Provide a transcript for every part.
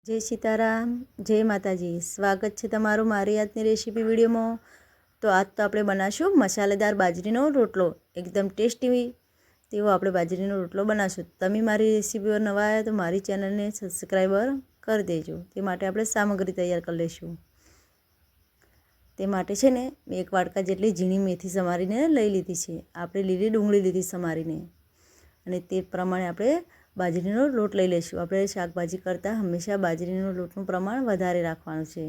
જય સીતારામ, જય માતાજી। સ્વાગત છે તમારું મારી આજની રેસીપી વિડીયોમાં। તો આજ તો આપણે બનાવશું મસાલેદાર બાજરીનો રોટલો। એકદમ ટેસ્ટી તેવો આપણે બાજરીનો રોટલો બનાવશું। તમે મારી રેસીપી પર નવા આવ્યા તો મારી ચેનલને સબસ્ક્રાઈબર કરી દેજો। તે માટે આપણે સામગ્રી તૈયાર કરી લઈશું। તે માટે છે ને મેં એક વાટકા જેટલી ઝીણી મેથી સમારીને લઈ લીધી છે। આપણે લીલી ડુંગળી લીધી સમારીને, અને તે પ્રમાણે આપણે બાજરીનો લોટ લઈ લઈશું। આપણે શાકભાજી કરતાં હંમેશા બાજરીનો લોટનું પ્રમાણ વધારે રાખવાનું છે।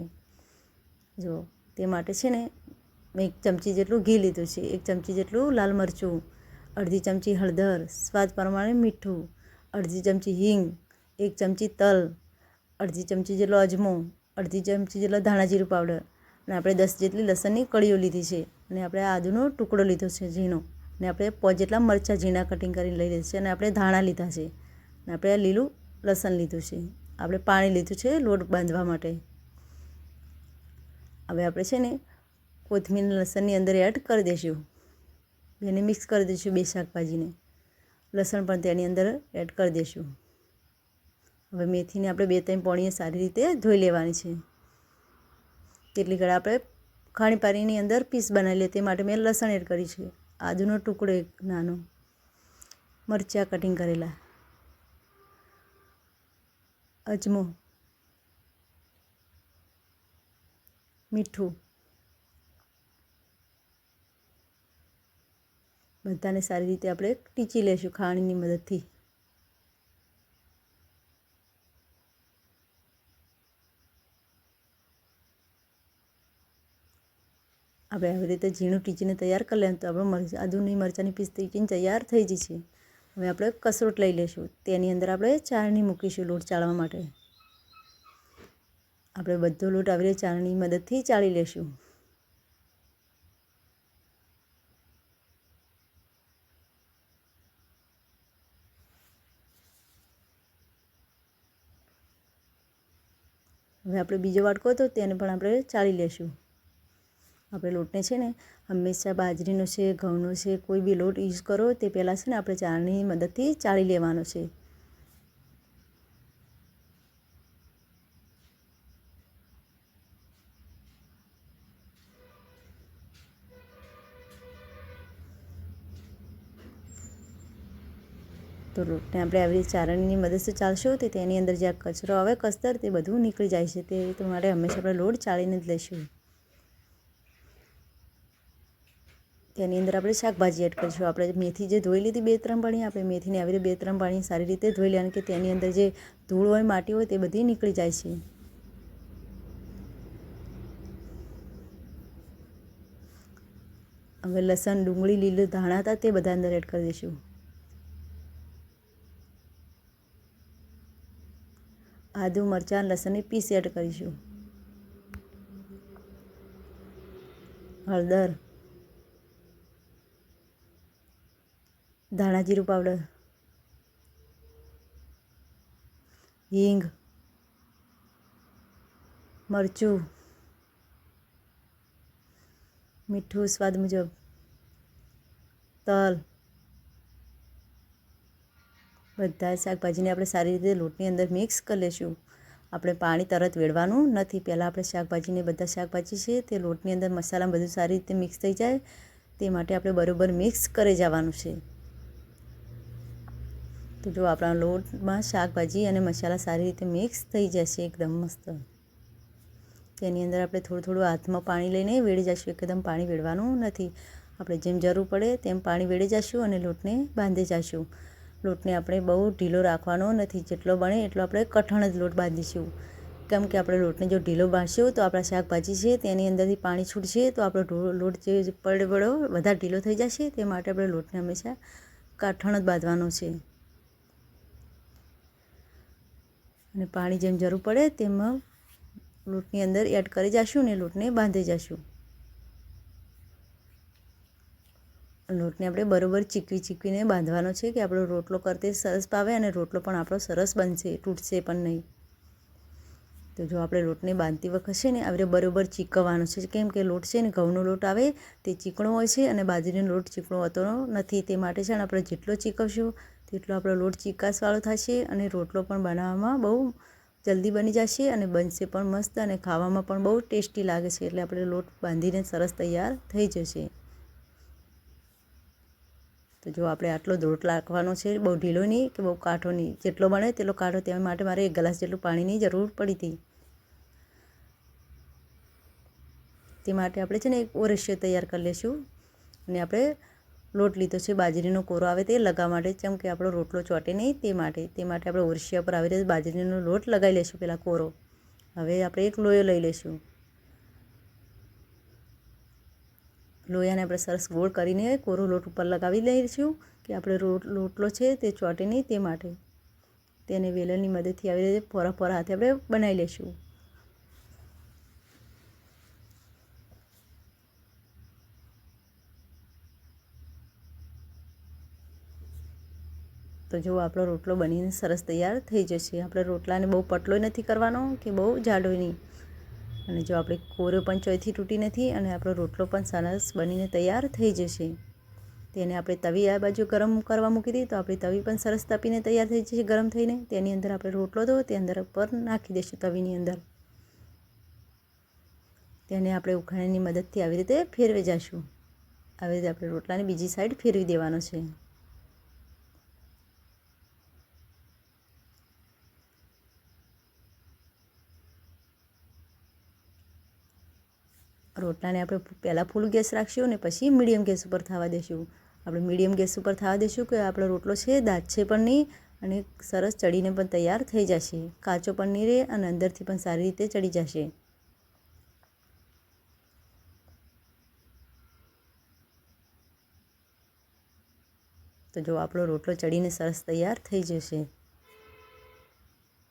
જો તે માટે છે ને મેં 1 ચમચી જેટલું ઘી લીધું છે, 1 ચમચી જેટલું લાલ મરચું, અડધી ચમચી હળદર, સ્વાદ પ્રમાણે મીઠું, અડધી ચમચી હિંગ, 1 ચમચી તલ, અડધી ચમચી જેટલો અજમો, અડધી ચમચી જેટલો ધાણા જીરું પાવડર, અને આપણે 10 જેટલી લસણની કળીઓ લીધી છે, અને આપણે આદુનો ટુકડો લીધો છે ઝીણો, અને આપણે 5 જેટલા મરચાં ઝીણા કટિંગ કરીને લઈ લીધા છે, અને આપણે ધાણા લીધા છે, અને આપણે લીલું લસણ લીધું છે। આપણે પાણી લીધું છે લોટ બાંધવા માટે। હવે આપણે છે ને કોથમીર લસણની અંદર એડ કરી દઈશું। એને મિક્સ કરી દઈશું બે શાકભાજીને। લસણ પણ તેની અંદર એડ કરી દઈશું। હવે મેથીને આપણે 2-3 પોણીએ સારી રીતે ધોઈ લેવાની છે। તેટલી ઘડી આપણે ખાણી પાણીની અંદર પીસ બનાવી લઈએ, તે માટે મેં લસણ એડ કરી છે, આદુનો ટુકડો એક નાનો, મરચાં કટિંગ કરેલા, અજમો, મીઠું, બધાને સારી રીતે આપણે ટીચી લઈશું ખાણીની મદદથી। આપણે આવી રીતે ઝીણું ટીચીને તૈયાર કરી લઈએ તો આપણું આદુની મરચાંની પીસ ટીચીને તૈયાર થઈ જશે। હવે આપણે કસરોટ લઈ લઈશું, તેની અંદર આપણે ચાળણી મૂકીશું લોટ ચાળવા માટે। આપણે બધો લોટ આવી રીતે ચાળણીની મદદથી ચાળી લઈશું। હવે આપણે બીજો વાટકો હતો તેને પણ આપણે ચાળી લઈશું। આપણે લોટને છે ને હંમેશા બાજરીનો છે, ઘઉંનો છે, કોઈ બી લોટ યુઝ કરો તે પહેલાં છે ને આપણે ચાળણીની મદદથી ચાળી લેવાનો છે। તો લોટને આપણે આવી રીતે ચાળણીની મદદથી ચાળશું તો તેની અંદર જે કચરો આવે કસ્તર તે બધું નીકળી જાય છે। તે માટે હંમેશા આપણે લોટ ચાળીને જ લઈશું। તેની અંદર આપણે શાકભાજી એડ કરીશું। આપણે મેથી જે ધોઈ લીધી 2-3 પાણી, આપણે મેથીને આવી રીતે 2-3 પાણી સારી રીતે ધોઈ લેવાની કે તેની અંદર જે ધૂળ હોય, માટી હોય તે બધી નીકળી જાય છે। હવે લસણ, ડુંગળી, લીલું ધાણા હતા તે બધા અંદર એડ કરી દઈશું। આદુ, મરચાં, લસણની પીસ એડ કરીશું। હળદર, ધાણા જીરું પાવડર, હિંગ, મરચું, મીઠું સ્વાદ મુજબ, તલ, બધા શાકભાજીને આપણે સારી રીતે લોટની અંદર મિક્સ કરી લઈશું। આપણે પાણી તરત વેડવાનું નથી, પહેલાં આપણે શાકભાજીને બધા શાકભાજી છે તે લોટની અંદર મસાલામાં બધું સારી રીતે મિક્સ થઈ જાય તે માટે આપણે બરાબર મિક્સ કરી જવાનું છે। તો જો આપણા લોટમાં શાકભાજી અને મસાલા સારી રીતે મિક્સ થઈ જશે એકદમ મસ્ત। તેની અંદર આપણે થોડું થોડું હાથમાં પાણી લઈને વેડી જઈશું। એકદમ પાણી વેડવાનું નથી, આપણે જેમ જરૂર પડે તેમ પાણી વેડી જઈશું અને લોટને બાંધી જઈશું। લોટને આપણે બહુ ઢીલો રાખવાનો નથી, જેટલો બને એટલો આપણે કઠણ જ લોટ બાંધીશું। કેમ કે આપણે લોટને જો ઢીલો બાંધશું તો આપણા શાકભાજી છે તેની અંદરથી પાણી છૂટશે તો આપણો લોટ જે પડો વધારે ઢીલો થઈ જશે। તે માટે આપણે લોટને હંમેશા કઠણ જ બાંધવાનો છે, અને પાણી જેમ જરૂર પડે તેમ લોટની અંદર એડ કરી જઈશું અને લોટને બાંધી જઈશું। લોટને આપણે બરાબર ચીકવીને બાંધવાનો છે કે આપણો રોટલો કરતે સરસ પાવે અને રોટલો પણ આપણો સરસ બનશે, તૂટશે પણ નહીં। તો જો આપણે લોટને બાંધતી વખત છે ને આપણે બરાબર ચીકવવાનો છે, કેમ કે લોટ છે ને ઘઉંનો લોટ આવે તે ચીકણો હોય છે અને બાજરીનો લોટ ચીકણો હોતો નથી। તે માટે છે ને આપણે જેટલો ચીકવશું તેટલો આપણો લોટ ચીકાશવાળો થશે અને રોટલો પણ બનાવવામાં બહુ જલ્દી બની જશે અને બનશે પણ મસ્ત અને ખાવામાં પણ બહુ ટેસ્ટી લાગે છે. એટલે આપણે લોટ બાંધીને સરસ તૈયાર થઈ જશે. તો જો આપણે આટલો લોટ નાખવાનો છે, બહુ ઢીલો નહીં કે બહુ કાઠો નહીં, જેટલો બને તેટલો કાઠો. તેના માટે મારે 1 ગ્લાસ જેટલું પાણીની જરૂર પડી હતી. તે માટે આપણે છે ને એક ઓરસિયો તૈયાર કરી લઈશું અને આપણે લોટ લીધો છે બાજરીનો કોરો આવે તે લગાવવા માટે, જેમ કે આપણો રોટલો ચોટે નહીં તે માટે આપણે ઓરસિયા પર આવી રીતે બાજરીનો લોટ લગાવી લઈશું પહેલાં કોરો. હવે આપણે એક લોયો લઈ લઈશું. લોયાને આપણે સરસ ગોળ કરીને કોરો લોટ ઉપર લગાવી લઈશું કે આપણે રોટલો છે તે ચોટે નહીં તે માટે. તેને વેલણની મદદથી આવી રીતે ફોરા હાથે આપણે બનાવી લઈશું. તો જો આપણો રોટલો બનીને સરસ તૈયાર થઈ જશે. આપણે રોટલાને બહુ પતલો નથી કરવાનો કે બહુ જાડો નહીં. અને જો આપણે કોરો પણ ચોયથી તૂટી નથી અને આપણો રોટલો પણ સરસ બનીને તૈયાર થઈ જશે. તેને આપણે તવી આ બાજુ ગરમ કરવા મૂકી દઈએ તો આપણી તવી પણ સરસ તપીને તૈયાર થઈ જશે ગરમ થઈને. તેની અંદર આપણે રોટલો તો તે અંદર ઉપર નાખી દઈશું તવીની અંદર. તેને આપણે ઉખાણાની મદદથી આવી રીતે ફેરવી જઈશું. આવી રીતે આપણે રોટલાની બીજી સાઈડ ફેરવી દેવાનો છે. રોટલાને આપણે પહેલાં ફૂલ ગેસ રાખીશું અને પછી મીડિયમ ગેસ ઉપર થવા દઈશું. આપણે મીડિયમ ગેસ ઉપર થવા દઈશું કે આપણો રોટલો છે દાજશે પણ નહીં અને સરસ ચડીને પણ તૈયાર થઈ જશે. કાચો પણ નહીં રહે અને અંદરથી પણ સારી રીતે ચડી જશે. તો જો આપણો રોટલો ચડીને સરસ તૈયાર થઈ જશે.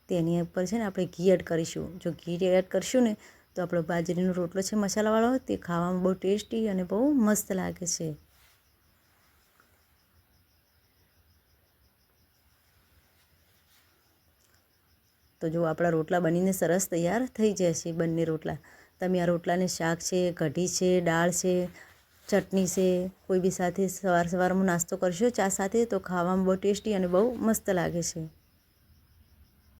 તેની ઉપર છે ને આપણે ઘી એડ કરીશું. જો ઘી એડ કરશું ને તો આપણો બાજરીનો રોટલો છે મસાલાવાળો તે ખાવામાં બહુ ટેસ્ટી અને બહુ મસ્ત લાગે છે. તો જો આપણા રોટલા બનીને સરસ તૈયાર થઈ જશે બંને રોટલા. તમે આ રોટલાને શાક છે, કઢી છે, દાળ છે, ચટણી છે, કોઈ બી સાથે સવારમાં નાસ્તો કરશો ચા સાથે તો ખાવામાં બહુ ટેસ્ટી અને બહુ મસ્ત લાગે છે.